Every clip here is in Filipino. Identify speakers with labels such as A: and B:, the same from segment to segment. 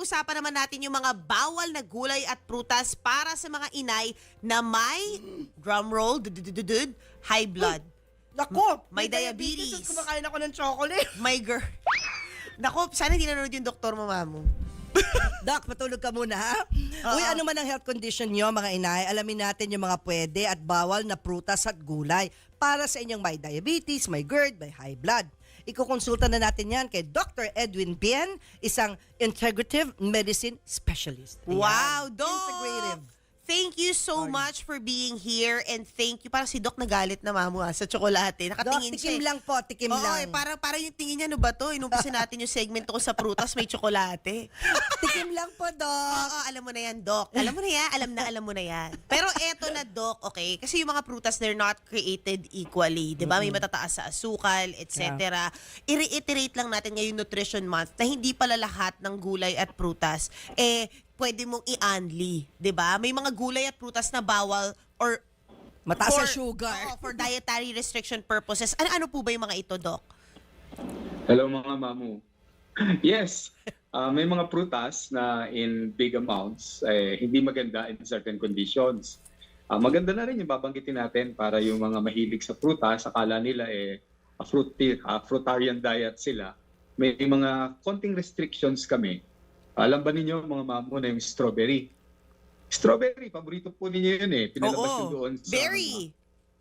A: pag-usapan naman natin yung mga bawal na gulay at prutas para sa mga inay na may, drumroll, high blood.
B: Nako,
A: May diabetes.
B: at kumakain ako ng chocolate.
A: My girl. Nako, sana hindi nanonood yung doktor mo, mamo.
B: Doc, matulog ka muna, ha?
A: Oo.
B: Uy, ano man ang health condition nyo, mga inay, alamin natin yung mga pwede at bawal na prutas at gulay para sa inyong may diabetes, may GERD, may high blood. Ikukonsulta na natin yan kay Dr. Edwin Bien, isang integrative medicine specialist. Ayan.
A: Wow, Doc!
B: Integrative.
A: Thank you so much for being here and thank you. Parang si Doc nagalit na mamo sa tsokolate.
B: Doc,
A: Nakatingin
B: tikim
A: siya.
B: lang po, tikim
A: Oo,
B: lang.
A: parang yung tingin niya, ano ba to? Inumpisa natin yung segment ko sa prutas, may tsokolate.
B: Tikim lang po, Doc.
A: Oo, alam mo na yan, Doc. Alam mo na yan, alam mo na yan. Pero eto na, Doc, okay? Kasi yung mga prutas, they're not created equally. Di ba? May matataas sa asukal, etc. I-reiterate lang natin ngayong Nutrition Month na hindi pala lahat ng gulay at prutas, pwede mong i-unli. Di ba? May mga gulay at prutas na bawal or
B: Mataas sa sugar.
A: Oo, for dietary restriction purposes. Ano po ba yung mga ito, Doc?
C: Hello mga mamu. Yes, may mga prutas na in big amounts hindi maganda in certain conditions. Maganda na rin yung babanggitin natin para yung mga mahilig sa prutas, akala nila fruitarian diet sila. May mga konting restrictions kami. Alam ba ninyo mga mamu na yung strawberry? Strawberry, paborito po ninyo yun Pinalabas yun doon sa
A: Berry.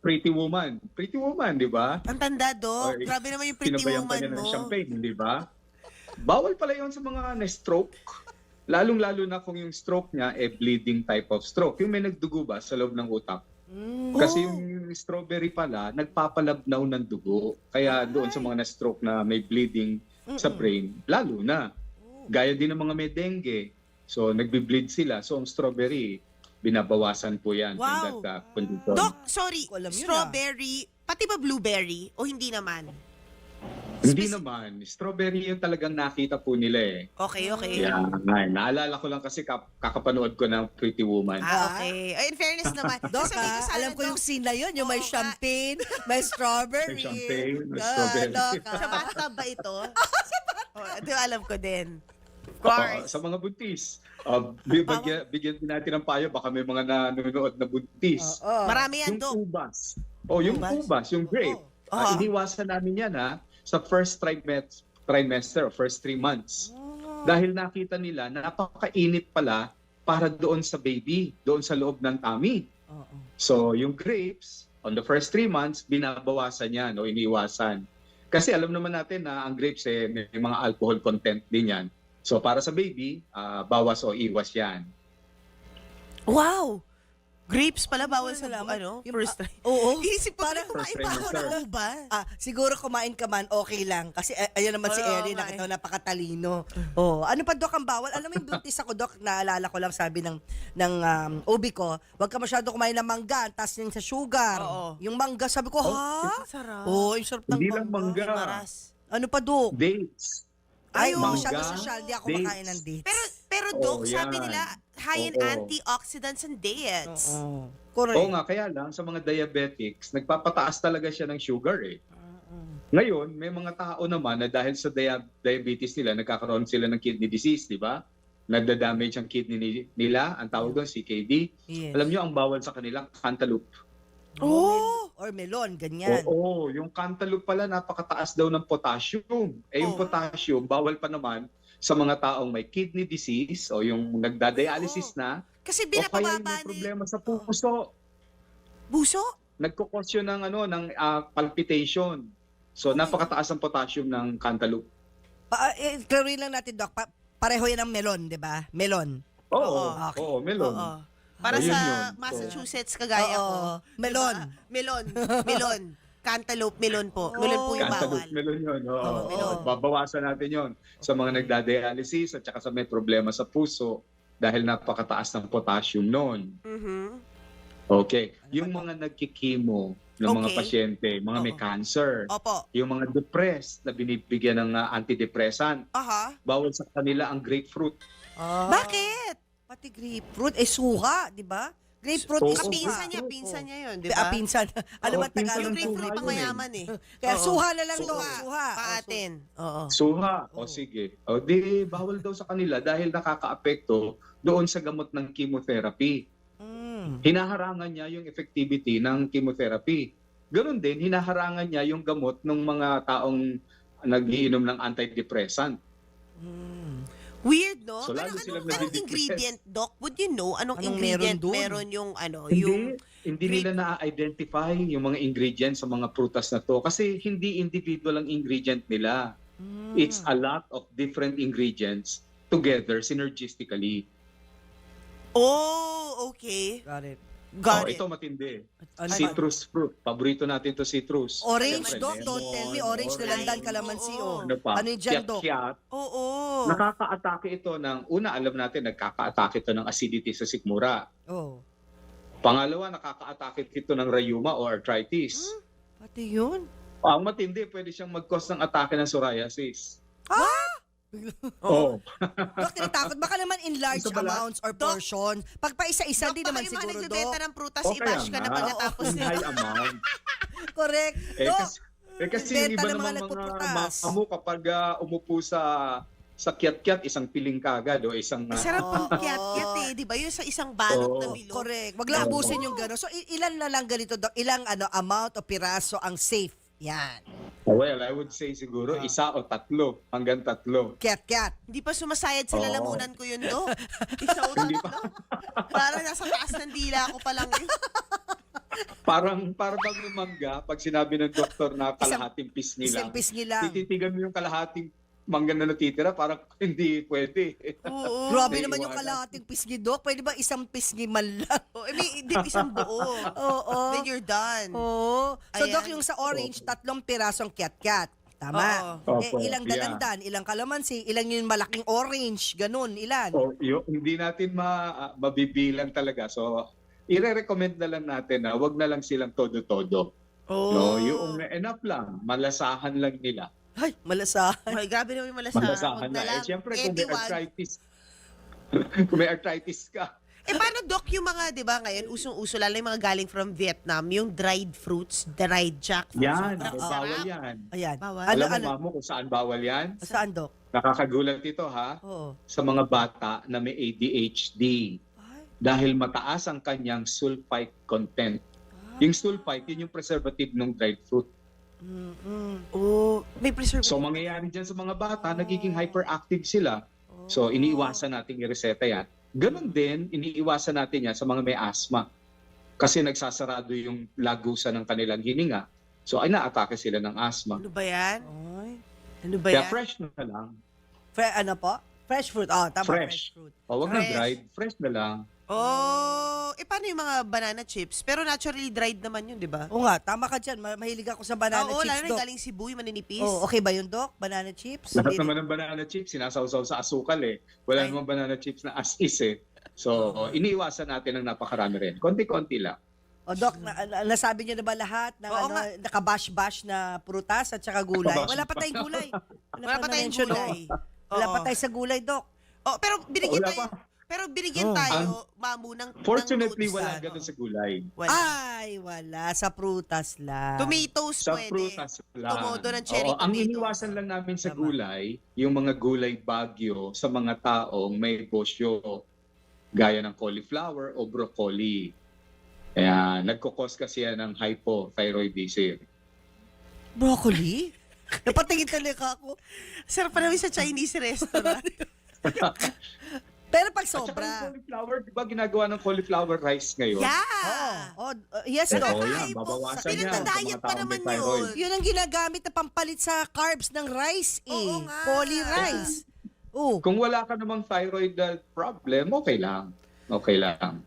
C: Pretty Woman. Pretty Woman, di ba?
A: Ang tanda, Doc.
C: Or,
A: Grabe naman yung pretty
C: Sinabayan pa
A: woman
C: niya
A: mo.
C: ng champagne, di ba? Bawal pala yun sa mga na-stroke. Lalong-lalo na kung yung stroke niya bleeding type of stroke. Yung may nagdugo ba sa loob ng utak. Kasi yung strawberry pala, nagpapalabnaw ng dugo. Kaya doon sa mga na-stroke na may bleeding sa brain, lalo na. Gaya din ng mga may dengue. So, nagbi-bleed sila. So, ang strawberry, binabawasan po yan.
A: Wow.
C: In that condition.
A: Doc, sorry.
B: Ko alam yun,
A: Strawberry, pati ba blueberry o hindi naman?
C: Hindi naman. Strawberry yung talagang nakita po nila
A: Okay.
C: Yeah, naalala ko lang kasi kakapanood ko ng Pretty Woman.
A: Okay. Ay, in fairness naman.
B: Doc,
A: sasabihin ko sana,
B: alam ko
A: Doc,
B: yung scene na yun, yung may
A: Oo nga.
B: champagne, may strawberry.
C: May champagne, may strawberry.
B: Doc,
A: sa bathtub ba ito? Ito alam ko din. Of
C: Oo,
A: course.
C: sa mga buntis. Bigyan din natin ng payo, baka may mga nanonood na buntis.
A: Marami yan,
C: Yung
A: Doc.
C: ubas. Yung
A: Ubas?
C: ubas, yung grape. Iniwasan namin yan sa first trimester, first 3 months. Dahil nakita nila na napakainit pala para doon sa baby, doon sa loob ng tummy. So, yung grapes, on the first 3 months, binabawasan yan o iniwasan. Kasi alam naman natin na ang grapes may mga alcohol content din yan. So, para sa baby, bawas o iwas yan.
A: Wow! Grapes pala bawal sa
B: Yung-
A: first try.
B: Oo.
A: Iisip ko
B: Parang
A: kumain
C: first
A: pa ako
C: trimester.
A: ng ubas.
B: Siguro kumain ka man, okay lang. Kasi ayan naman si
A: Oo,
B: Erin,
A: okay.
B: nakita ko napakatalino. Ano pa, Doc, ang bawal? Alam mo yung buntis ako, Doc, naalala ko lang sabi ng OB ko, wag ka masyado kumain ng mangga, taas din sa sugar.
A: Oo.
B: Yung mangga, sabi ko, ha?
A: Ang sarap.
B: Yung sarap ng
C: Hindi lang
B: mangga.
C: mangga.
A: Maras.
B: Ano pa, Doc?
C: Dates.
B: Ay,
A: Mangga,
B: masyado social, di ako
C: dates.
B: makain ng dates.
A: Pero Doc, sabi
C: yan.
A: nila, high in
C: Oo.
A: antioxidants and dates.
B: Correct.
C: Oo nga, kaya lang sa mga diabetics, nagpapataas talaga siya ng sugar Ngayon, may mga tao naman na dahil sa diabetes nila, nagkakaroon sila ng kidney disease, di ba? Nagda-damage ang kidney nila, ang tawag doon, CKD.
B: Yes.
C: Alam nyo, ang bawal sa kanila, cantaloupe.
B: Or melon, ganyan.
C: Oo, yung cantaloupe pala, napakataas daw ng potassium. Yung potassium, bawal pa naman sa mga taong may kidney disease o yung nagda-dialysis na,
A: Kasi
C: o kaya yung
A: binapababa
C: may
A: ni...
C: problema sa puso.
A: Buso?
C: Nagkukos yun ng palpitation. So, napakataas ang potassium ng cantaloupe.
B: Klaruin lang natin, Doc. Pareho yan ng melon, di ba? Melon.
C: Oo,
B: Okay.
C: melon.
A: Oo. Para
C: Ayun
A: sa
C: yun.
A: Massachusetts, kagaya ko.
B: Melon.
A: Diba? Melon. Cantaloupe, melon po. Melon po yung bawal.
C: Cantaloupe, melon yun. Oo,
A: melon.
C: babawasan natin yun sa mga nagda-dialysis at saka sa may problema sa puso dahil napakataas ng potassium noon. Okay. Yung mga nagkikimo ng mga
A: Okay.
C: pasyente, mga may
A: Oo.
C: cancer,
A: Opo.
C: yung mga depressed na binibigyan ng antidepressant,
A: Aha.
C: bawal sa kanila ang grapefruit.
A: Bakit?
B: Pati grapefruit, suha, di ba? Grapefruit
C: Oo,
B: is
A: Kapinsan
B: suha.
A: pinsan niya yun, di
B: Ah,
A: ba?
B: pinsan. Alam mo,
C: Oo, pinsan
B: Tagalog.
A: Yung
C: ng
A: grapefruit
C: suha
A: pang
C: yun eh.
A: mayaman eh.
B: Kaya
A: Oo.
B: suha na lang daw.
A: Suha.
B: Suha.
A: Paatin. Oo.
C: Suha. O
B: Oo.
C: sige. O di, bawal daw sa kanila dahil nakakaapekto doon sa gamot ng chemotherapy.
B: Mm.
C: Hinaharangan niya yung effectivity ng chemotherapy. Ganon din, hinaharangan niya yung gamot ng mga taong nagiinom ng antidepressant.
B: Mm.
A: Weird, no?
C: So,
A: Pero
C: lalo silang
A: anong
C: nadidepress.
A: ingredient, Doc? Would you know? Anong
B: Anong
A: ingredient
B: meron dun?
A: yung yung
C: Hindi nila na-identify yung mga ingredients sa mga prutas na to kasi hindi individual ang ingredient nila.
B: Mm.
C: It's a lot of different ingredients together synergistically.
A: Oh, okay.
B: Got it.
A: Got it.
C: Ito matindi.
B: Ano ba?
C: Citrus fruit. Paborito natin to citrus.
B: Orange,
C: Siyempre,
B: Doc. Don't
C: lemon,
B: tell me orange na landan,
A: orange.
B: kalamansi.
A: Oo.
B: Oh.
C: Ano pa?
B: Ano yung dyan, Doc?
C: Kiat-kiat.
A: Oo.
C: Nakaka-atake ito ng, una alam natin, nagkaka-atake ito ng acidity sa sikmura.
B: Oh.
C: Pangalawa, nakaka-atake ito ng rheuma o arthritis.
B: Pati yun.
C: Ang matindi, pwede siyang mag-cause ng atake ng psoriasis.
A: Oo.
B: Doc, tinatakot. Baka naman in large
C: Gusto pala?
B: amounts or portion. Pag pa isa-isa, di naman siguro, Doc.
A: nagbebenta ng prutas,
C: O kaya
A: i-bash ka na
C: nga,
A: pagkatapos
C: in
A: nito.
C: high amount.
B: Correct.
C: Eh,
B: Doc,
C: kasi yung
B: benta
C: iba
B: ng mga
C: naman mga
B: nagpuputas.
C: mamo kapag umupo sa kiat-kiat, isang piling kagad o isang...
A: Masarap ang
B: Oo.
A: kiat-kiat eh. Di ba yun sa isang balot na
C: Oo.
A: bilog?
B: correct. Wag lang
C: Oo.
B: abusin yung gano'n. So, ilan na lang ganito, Doc? Ilang amount o piraso ang safe? Yan.
C: Well, I would say siguro isa o tatlo, hanggang tatlo.
B: Cat.
A: Hindi pa sumasayad sa
C: Oo.
A: lalamunan ko yun, Dok. Isa o
C: Hindi
A: tatlo. Parang nasa taas ng dila ko pa lang yun.
C: Parang pag lumangga, pag sinabi ng doktor na kalahating pisngi lang,
B: Isang pisngi lang.
C: tititigan mo yung kalahating mangga na natitira, parang hindi pwede.
A: Oo.
B: Grabe
C: May
B: naman yung
C: iwanan.
B: kalahating pisngi, Doc. Pwede ba isang pisngi man lang?
A: Oh, I mean, hindi isang buo.
B: Oo.
A: Then you're done.
B: Oo. So,
A: Ayan.
B: Doc, yung sa orange, 3 pirasong cat-cat. Tama.
C: Oo.
B: Eh,
C: Opo,
B: ilang
C: yeah.
B: dalandan, ilang kalamansi, ilang yung malaking orange, ganun, ilan?
C: So, hindi natin mabibilang talaga. So, ire-recommend na lang natin na wag na lang silang todo-todo.
A: Oh.
C: No, yung enough lang, malasahan lang nila.
B: Ay, malasahan.
A: Ay, grabe naman yung malasahan.
C: Malasahan
A: Huwag
C: na.
A: lang.
C: Eh, siyempre, kung may
A: Anyone.
C: arthritis, kung may arthritis ka,
A: Paano, Doc, yung mga, di ba, ngayon, usong-uso, lalo yung mga galing from Vietnam, yung dried fruits, dried jackfruits.
C: yan,
A: Ang
C: bawal
A: sarap.
C: yan.
B: Ayan.
A: Bawal.
B: Ano,
C: Alam mo,
B: ano?
C: mamo, kung saan bawal yan?
B: Saan, Doc?
C: Nakakagulat ito, ha?
B: Oo.
C: Sa mga bata na may ADHD
B: Ay,
C: dahil mataas ang kanyang sulfite content. Yung sulfite, yun yung preservative ng dried fruit.
A: Oh, may preservative.
C: So, mangyayari dyan sa mga bata, nagiging hyperactive sila. So, iniiwasan natin i-reseta yan. Ganon din, iniiwasan natin yan sa mga may asthma. Kasi nagsasarado yung lagusan ng kanilang hininga. So, ay naatake sila ng asthma.
A: Ano ba yan?
B: Ay.
A: Ano ba
C: Kaya
A: yan?
C: fresh na lang.
B: Ano po? Fresh fruit. Oh, tama, fresh
C: Fresh.
B: fruit.
C: O, wag na
A: Fresh.
C: dried. Fresh na lang.
A: Oh, paano yung mga banana chips? Pero naturally dried naman yun, di ba?
B: Oo nga, tama ka dyan. Mahilig ako sa banana
A: Oo, lalo
B: chips,
A: na
B: Doc.
A: galing Cebu, yung maninipis.
B: Oh, okay ba yun, Doc? Banana chips?
C: Lahat
B: Hindi-
C: naman ng banana chips, sinasawsaw sa asukal eh. Wala
A: Ay.
C: namang banana chips na as is eh. So, iniiwasan natin ng napakarami rin. Konti-konti lang.
B: O, Doc, nasabi niyo na ba lahat ng
A: Oo nga.
B: nakabash-bash na prutas at saka gulay?
C: Nakabash-
B: Wala pa tayong gulay.
A: Wala pa tayong
B: na-mention,
A: gulay.
B: oh. Wala pa
A: Oo.
B: tayo sa gulay, Doc.
A: Oh, pero binigyan
C: Wala
A: tayo.
C: pa.
A: Pero binigyan
B: Oh.
A: tayo, mamu, ng
C: Fortunately,
A: notes.
C: wala
A: Oo.
C: ganun sa gulay.
A: Wala.
B: Ay, wala. Sa prutas lang.
A: Tomatoes
C: Sa
A: pwede.
C: prutas lang.
A: Tumodo ng cherry
C: Oo, ang
A: tomato.
C: iniwasan lang namin sa
B: Tama.
C: gulay, yung mga gulay bagyo sa mga taong may bosyo, gaya ng cauliflower o broccoli. Kaya nagkukos kasi yan ng hypothyroidism.
B: Broccoli? Napatingin talaga ako.
A: Sarap pa namin sa Chinese restaurant.
B: Pero pag
C: At saka yung
B: sobra.
C: cauliflower, di ba ginagawa ng cauliflower rice ngayon?
A: Yeah!
B: Oh, yes,
C: Oo,
B: Doc.
C: yan, babawasan yan sa mga
A: Pinagdadayat pa
C: taong
A: naman
C: may thyroid.
A: yun.
B: Yun ang ginagamit na pampalit sa carbs ng rice eh.
A: Oo nga.
B: Poly rice. Oh,
C: Kung wala ka namang thyroid problem, okay lang. Okay lang.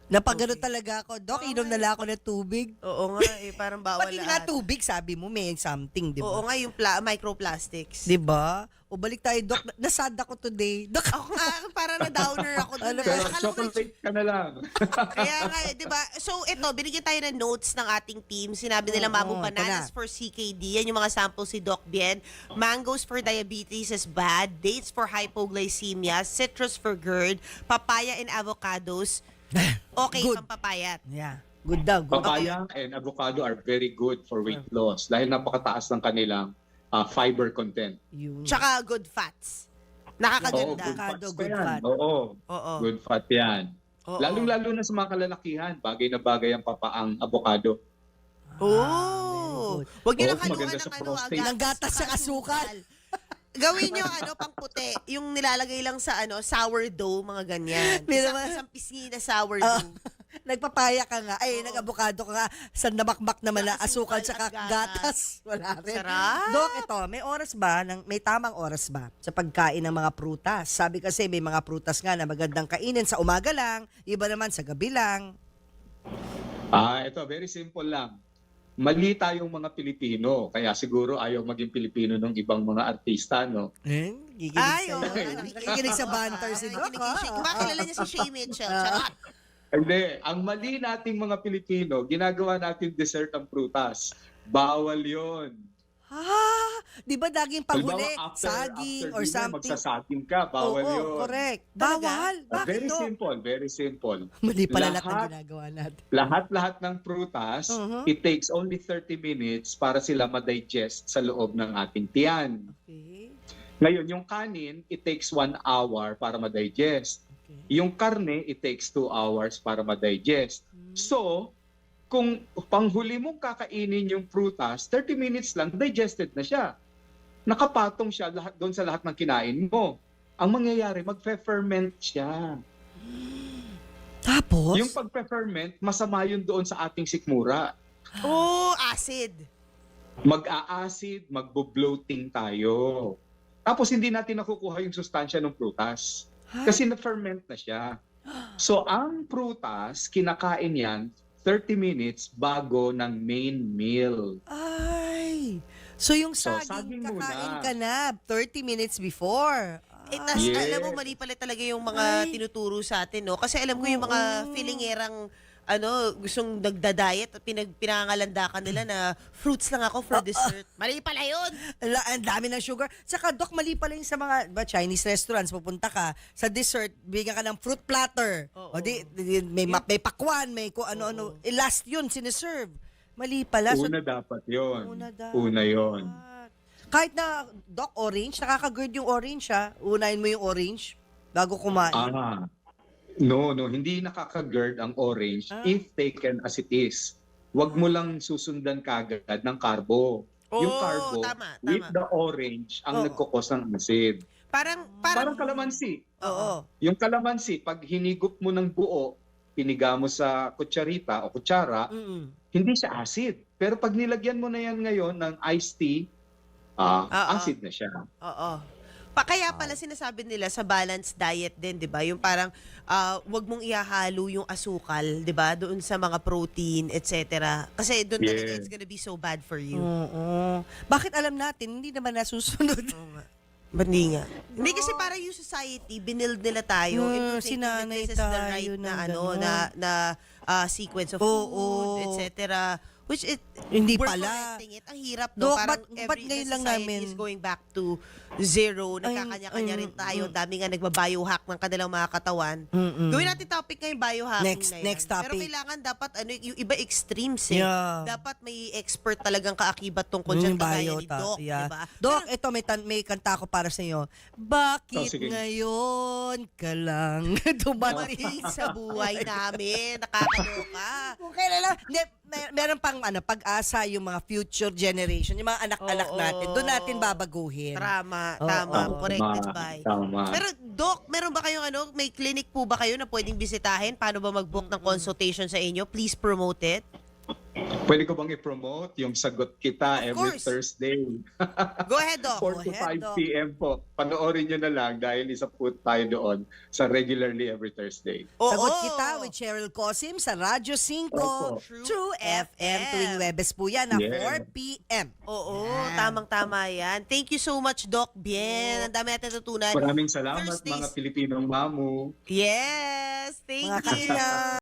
B: napagano talaga ako. Doc, inom na lang ako ng tubig.
A: Oo nga, parang bawal
B: Pati nga
A: lahat.
B: tubig, sabi mo, may something, di
A: Oo
B: ba?
A: nga, yung microplastics.
B: Di ba? O balik tayo, Doc. Nasad ako today. Doc,
A: Ako nga, parang na-downer ako dun.
B: Ano
C: Pero
A: Akala ko-
C: chocolate ka na lang.
A: Kaya nga, di ba? So, ito, binigyan tayo ng notes ng ating team. Sinabi nila,
B: Oo,
A: Mamu,
B: ito
A: bananas
B: na.
A: for CKD. Yan yung mga samples si Doc Bien. Mangoes for diabetes is bad. Dates for hypoglycemia. Citrus for GERD. Papaya and avocados. Okay,
B: Good.
A: pampapayat.
B: Yeah. Good daw. Good.
C: Papaya and avocado are very good for weight loss dahil napakataas ng kanilang fiber content.
B: Yun.
A: Tsaka good fats. Nakakaganda.
C: good fats
B: Avocado,
C: pa
B: good
C: yan.
B: fat.
C: Oo,
A: Oo.
C: good fat yan.
A: Oo.
C: Lalong-lalo na sa mga kalalakihan, bagay na bagay ang papaang avocado.
A: Oh. Huwag niyo lang haluan
C: maganda
A: ng
C: sa
A: ano,
C: prostate.
B: Ng gatas sa asukal.
A: Gawin niyo pang puti, yung nilalagay lang sa sourdough, mga ganyan.
B: May
A: Isang,
B: naman-
A: isang pisngi na sourdough.
B: Nagpapaya ka nga. Ay,
A: Oo.
B: nag-avocado ka nga. Sa namakmak naman na asukal
A: Asukal
B: tsaka
A: at
B: gatas. Wala rin.
A: Sarap.
B: Dok, ito, may tamang oras ba sa pagkain ng mga prutas? Sabi kasi may mga prutas nga na magandang kainin sa umaga lang, iba naman sa gabi lang.
C: Ito, very simple lang. Mali tayong mga Pilipino, kaya siguro ayaw maging Pilipino ng ibang mga artista, no?
B: Giginig
A: Ay,
B: sa,
A: oo.
B: nakikinig sa banter si Doc.
A: Makilala niya si Shay Mitchell. Charot.
C: Hindi, ang mali nating mga Pilipino, ginagawa natin dessert ang prutas. Bawal yon.
B: Di ba daging pahuli, saging or
C: dinner,
B: something?
C: magsasaging ka, bawal
B: Oo,
C: yun.
B: correct.
A: Talaga?
B: Bawal. Bakit,
C: Very
B: Dok?
C: simple, very simple.
B: Mali pala lahat ng
C: Lahat-
B: ginagawa natin.
C: Lahat ng prutas,
B: Mhm.
C: it takes only 30 minutes para sila ma-digest sa loob ng ating tiyan.
B: Okay.
C: Ngayon, yung kanin, it takes 1 hour para ma-digest.
B: Okay.
C: Yung karne, it takes 2 hours para ma-digest. So, kung panghuli mong kakainin yung prutas, 30 minutes lang, digested na siya. Nakapatong siya doon sa lahat ng kinain mo. Ang mangyayari, magfe-ferment siya.
B: Tapos?
C: Yung pagpe-ferment, masama yun doon sa ating sikmura.
A: Oh, acid.
C: Mag-a-acid, magbo-bloating tayo. Tapos hindi natin nakukuha yung sustansya ng prutas. Kasi na-ferment na siya. So, ang prutas, kinakain yan 30 minutes bago ng main meal.
B: Ay! So yung
C: So,
B: saging,
C: saging muna.
B: kakain ka na 30 minutes before.
A: Tas,
C: Yes.
A: alam mo, mali pala talaga yung mga
B: Ay.
A: tinuturo sa atin, no? Kasi alam ko yung mga
B: Oo.
A: feelingerang gustong nagda-diet at pinangangalandakan nila na fruits lang ako for dessert. Mali pala yun!
B: Ang dami ng sugar. Saka, Dok, mali pala yung sa mga Chinese restaurants. Pupunta ka sa dessert, bigyan ka ng fruit platter.
A: Oo.
B: O may pakwan, may kung ano-ano. Last yun, sineserve. Mali pala. So,
C: Una dapat yon.
B: Una dapat.
C: Una yon.
B: kahit na, Doc, orange, nakaka-GERD yung orange, ha? Unahin mo yung orange bago kumain.
C: No, hindi nakaka-GERD ang orange if taken as it is. Huwag mo lang susundan kagad ng carbo. Yung
A: Oo,
C: carbo
A: tama.
C: with the orange ang
B: Oo.
C: nagkukos ng acid.
A: Parang
C: Parang kalamansi.
B: Oo.
C: Yung kalamansi, pag hinigop mo ng buo, piniga mo sa kutsarita o kutsara,
B: Mm-mm.
C: hindi siya acid. Pero pag nilagyan mo na yan ngayon ng iced tea, acid na siya.
A: Oo. Kaya pala sinasabi nila sa balanced diet din, 'di ba? Yung parang wag mong ihahalo yung asukal, 'di ba? Doon sa mga protein, etc. Kasi doon talaga
C: Yes.
A: it's gonna be so bad for you.
B: Oo. Bakit alam natin, hindi naman nasusunod?
A: Oo nga. Ba't hindi nga? Hindi kasi para yung society, binild nila tayo into thinking that
B: sinanay
A: this is the
B: tayo
A: right
B: ng
A: na
B: ganun.
A: na sequence of
B: Oo.
A: food, etc. Which
B: Hindi
A: we're
B: pala.
A: correcting it. Ang hirap, no?
B: Dok,
A: Parang
B: ba't
A: every
B: ngayon lang
A: society
B: namin-
A: is going back to zero. Nagkakanya-kanya rin tayo. Dami nga nagba-biohack ng kanilang mga katawan.
B: Mm-mm.
A: Gawin natin topic ngayon, biohacking na yan.
B: Next topic.
A: Pero kailangan dapat, yung iba extremes eh.
B: Yeah.
A: Dapat may expert talagang kaakibat tungkol dyan. Kagaya ni Doc,
B: yeah.
A: diba?
B: Doc, ito may kanta ko para sa iyo. Bakit
C: sige.
B: ngayon ka lang dumating
A: Dumating sa buhay namin. Nakakaloka.
B: Kung kailan lang, meron pang pag-asa yung mga future generation, yung mga anak-anak
A: Oo.
B: natin. Doon natin babaguhin.
A: Tama,
B: Oo.
A: tama.
C: Tama,
A: Corrected by.
C: tama.
A: Pero Doc, meron ba kayong may clinic po ba kayo na pwedeng bisitahin? Paano ba mag-book ng consultation sa inyo? Please promote it.
C: Pwede ko bang i-promote yung Sagot Kita
A: Of
C: every
A: course.
C: Thursday?
A: Go ahead, Doc.
C: 4 to
B: Go ahead,
C: 5
B: Doc.
C: p.m. po. Panoorin nyo na lang dahil isa po tayo doon sa regularly every Thursday.
B: Sagot
A: Oo.
B: kita with Cheryl Cosim sa Radyo 5
C: Opo.
B: True FM tuwing Webes po yan na
C: Yeah.
B: 4 p.m.
A: Oo,
B: Yan.
A: tamang-tama yan. Thank you so much, Doc Bien. Ang dami natin natutunan.
C: Maraming salamat
A: Thursdays.
C: mga Pilipinong mamu.
A: Yes, thank
B: Mga
A: you.
B: kainan.